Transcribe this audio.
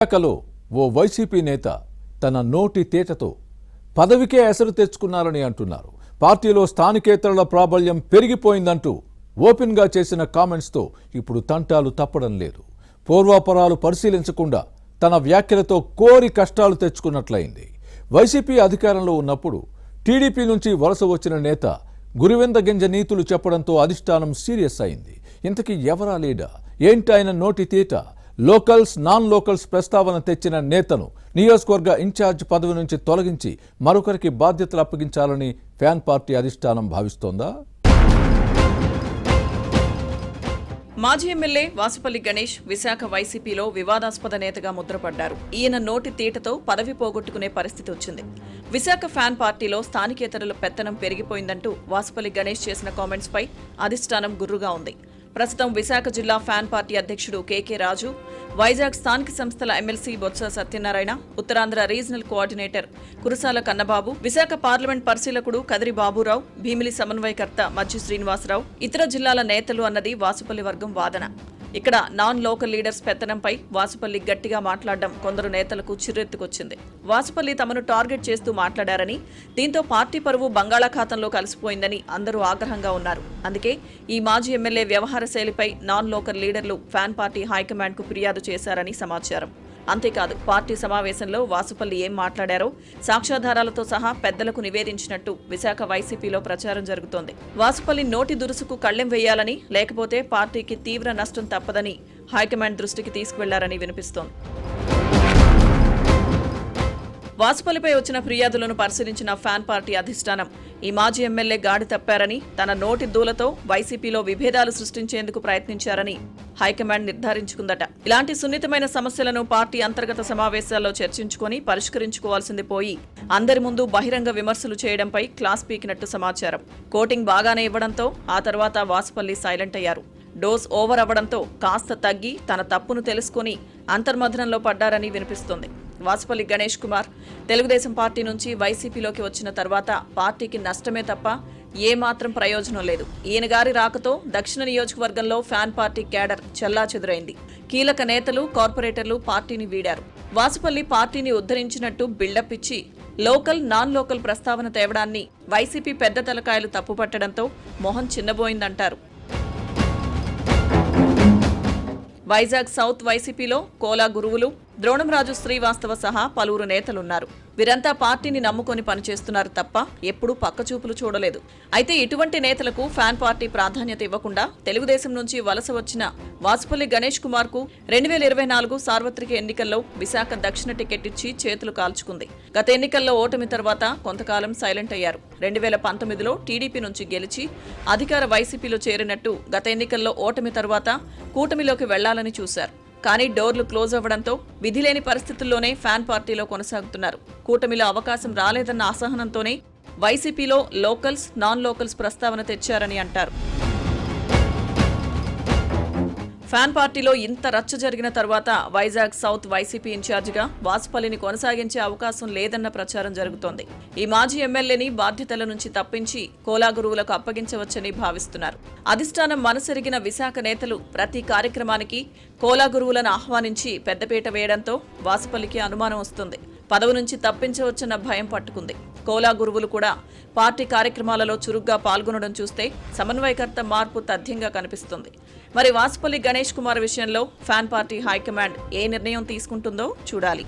విశాఖలో ఓ వైసీపీ నేత తన నోటి తేటతో పదవికే ఎసరు తెచ్చుకున్నారని అంటున్నారు. పార్టీలో స్థానికేతరుల ప్రాబల్యం పెరిగిపోయిందంటూ ఓపెన్గా చేసిన కామెంట్స్తో ఇప్పుడు తంటాలు తప్పడం లేదు. పూర్వాపరాలు పరిశీలించకుండా తన వ్యాఖ్యలతో కోరి కష్టాలు తెచ్చుకున్నట్లయింది. వైసీపీ అధికారంలో ఉన్నప్పుడు టీడీపీ నుంచి వలస వచ్చిన నేత గురివింద గింజ నీతులు చెప్పడంతో అధిష్టానం సీరియస్ అయింది. ఇంతకీ ఎవరా లీడర్? ఏంటి ఆయన నోటి తేట? లోకల్స్ నాన్ లోకల్స్ ప్రస్తావన తెచ్చిన నేతను నియోజకవర్గ ఇన్ఛార్జ్ పదవి నుంచి తొలగించి మరొకరికి బాధ్యతలు అప్పగించాలని ఫ్యాన్ పార్టీ అధిష్టానం భావిస్తోందా? మాజీ ఎమ్మెల్యే వాసుపల్లి గణేష్ విశాఖ వైసీపీలో వివాదాస్పద నేతగా ముద్రపడ్డారు. ఈయన నోటి తీటతో పదవి పోగొట్టుకునే పరిస్థితి వచ్చింది. విశాఖ ఫ్యాన్ పార్టీలో స్థానికేతరుల పెత్తనం పెరిగిపోయిందంటూ వాసుపల్లి గణేష్ చేసిన కామెంట్స్ పై అధిష్టానం గుర్రుగా ఉంది. ప్రస్తుతం విశాఖ జిల్లా ఫ్యాన్ పార్టీ అధ్యక్షుడు కేకే రాజు, వైజాగ్ స్థానిక సంస్థల MLC Botsa Satyanarayana, Uttarandhra regional coordinator Kurasala Kannababu, Visakha parliament పరిశీలకుడు కదిరి బాబురావు, భీమిలి సమన్వయకర్త మజ్జి శ్రీనివాసరావు, ఇతర జిల్లాల నేతలు అన్నది వాసుపల్లి వర్గం వాదన. ఇక్కడ నాన్ లోకల్ లీడర్స్ పెత్తనంపై వాసుపల్లి గట్టిగా మాట్లాడడం కొందరు నేతలకు చిర్రెత్తుకొచ్చింది. వాసుపల్లి తమను టార్గెట్ చేస్తూ మాట్లాడారని, దీంతో పార్టీ పరువు బంగాళాఖాతంలో కలిసిపోయిందని అందరూ ఆగ్రహంగా ఉన్నారు. అందుకే ఈ మాజీ ఎమ్మెల్యే వ్యవహార శైలిపై నాన్ లోకల్ లీడర్లు ఫ్యాన్ పార్టీ హైకమాండ్కు ఫిర్యాదు చేశారని సమాచారం. అంతేకాదు, పార్టీ సమావేశంలో వాసుపల్లి ఏం మాట్లాడారో సాక్ష్యాధారాలతో సహా పెద్దలకు నివేదించినట్టు విశాఖ వైసీపీలో ప్రచారం జరుగుతోంది. వాసుపల్లి నోటి దురుసుకు కళ్లెం వేయాలని, లేకపోతే పార్టీకి తీవ్ర నష్టం తప్పదని హైకమాండ్ దృష్టికి తీసుకువెళ్లారని వినిపిస్తోంది. వాసుపల్లిపై వచ్చిన ఫిర్యాదులను పరిశీలించిన ఫ్యాన్ పార్టీ అధిష్టానం ఈ మాజీ ఎమ్మెల్యే గాడి తప్పారని, తన నోటి దూలతో వైసీపీలో విభేదాలు సృష్టించేందుకు ప్రయత్నించారని హైకమాండ్ నిర్ధారించుకుందట. ఇలాంటి సున్నితమైన సమస్యలను పార్టీ అంతర్గత సమావేశాల్లో చర్చించుకొని పరిష్కరించుకోవాల్సింది పోయి అందరి ముందు బహిరంగ విమర్శలు చేయడంపై క్లాస్ పీకినట్టు సమాచారం. కోటింగ్ బాగానే ఇవ్వడంతో ఆ తర్వాత వాసుపల్లి సైలెంట్ అయ్యారు. డోస్ ఓవర్ అవ్వడంతో కాస్త తగ్గి తన తప్పును తెలుసుకుని అంతర్మథనంలో పడ్డారని వినిపిస్తోంది. వాసుపల్లి గణేష్ కుమార్ తెలుగుదేశం పార్టీ నుంచి వైసీపీలోకి వచ్చిన తర్వాత పార్టీకి నష్టమే తప్ప ఏమాత్రం ప్రయోజనం లేదు. ఈయన గారి రాకతో దక్షిణ నియోజకవర్గంలో ఫ్యాన్ పార్టీ క్యాడర్ చెల్లాచెదురైంది. కీలక నేతలు, కార్పొరేటర్లు పార్టీని వీడారు. వాసుపల్లి పార్టీని ఉద్ధరించినట్టు బిల్డప్ ఇచ్చి లోకల్ నాన్ లోకల్ ప్రస్తావన తేవడాన్ని వైసీపీ పెద్ద తలకాయలు తప్పుపట్టడంతో మొహం చిన్నబోయిందంటారు. వైజాగ్ సౌత్ వైసీపీలో కోలా గురువులు, ద్రోణంరాజు శ్రీవాస్తవ సహా పలువురు నేతలున్నారు. వీరంతా పార్టీని నమ్ముకొని పనిచేస్తున్నారు తప్ప ఎప్పుడూ పక్కచూపులు చూడలేదు. అయితే ఇటువంటి నేతలకు ఫ్యాన్ పార్టీ ప్రాధాన్యత ఇవ్వకుండా తెలుగుదేశం నుంచి వలస వచ్చిన వాసుపల్లి గణేష్ కుమార్ కు 2024 సార్వత్రిక ఎన్నికల్లో విశాఖ దక్షిణ టికెట్ ఇచ్చి చేతులు కాల్చుకుంది. గత ఎన్నికల్లో ఓటమి తర్వాత కొంతకాలం సైలెంట్ అయ్యారు. 2019లో టీడీపీ నుంచి గెలిచి అధికార వైసీపీలో చేరినట్టు గత ఎన్నికల్లో ఓటమి తర్వాత కూటమిలోకి వెళ్లాలని చూశారు. కానీ డోర్లు క్లోజ్ అవ్వడంతో విధిలేని పరిస్థితుల్లోనే ఫ్యాన్ పార్టీలో కొనసాగుతున్నారు. కూటమిలో అవకాశం రాలేదన్న అసహనంతోనే వైసీపీలో లోకల్స్ నాన్ లోకల్స్ ప్రస్తావన తెచ్చారని అంటారు. ఫ్యాన్ పార్టీలో ఇంత రచ్చ జరిగిన తర్వాత వైజాగ్ సౌత్ వైసీపీ ఇన్ఛార్జిగా వాసుపల్లిని కొనసాగించే అవకాశం లేదన్న ప్రచారం జరుగుతోంది. ఈ మాజీ ఎమ్మెల్యేని బాధ్యతల నుంచి తప్పించి కోలా గురువులకు అప్పగించవచ్చని భావిస్తున్నారు. అధిష్టానం మనసెరిగిన విశాఖ నేతలు ప్రతి కార్యక్రమానికి కోలా గురువులను ఆహ్వానించి పెద్దపీట వేయడంతో వాసుపల్లికి అనుమానం వస్తుంది. పదవి నుంచి తప్పించవచ్చన్న భయం పట్టుకుంది. కోలా గురువులు కూడా పార్టీ కార్యక్రమాలలో చురుగ్గా పాల్గొనడం చూస్తే సమన్వయకర్త మార్పు తథ్యంగా కనిపిస్తుంది. మరి వాసుపల్లి గణేష్ కుమార్ విషయంలో ఫ్యాన్ పార్టీ హైకమాండ్ ఏ నిర్ణయం తీసుకుంటుందో చూడాలి.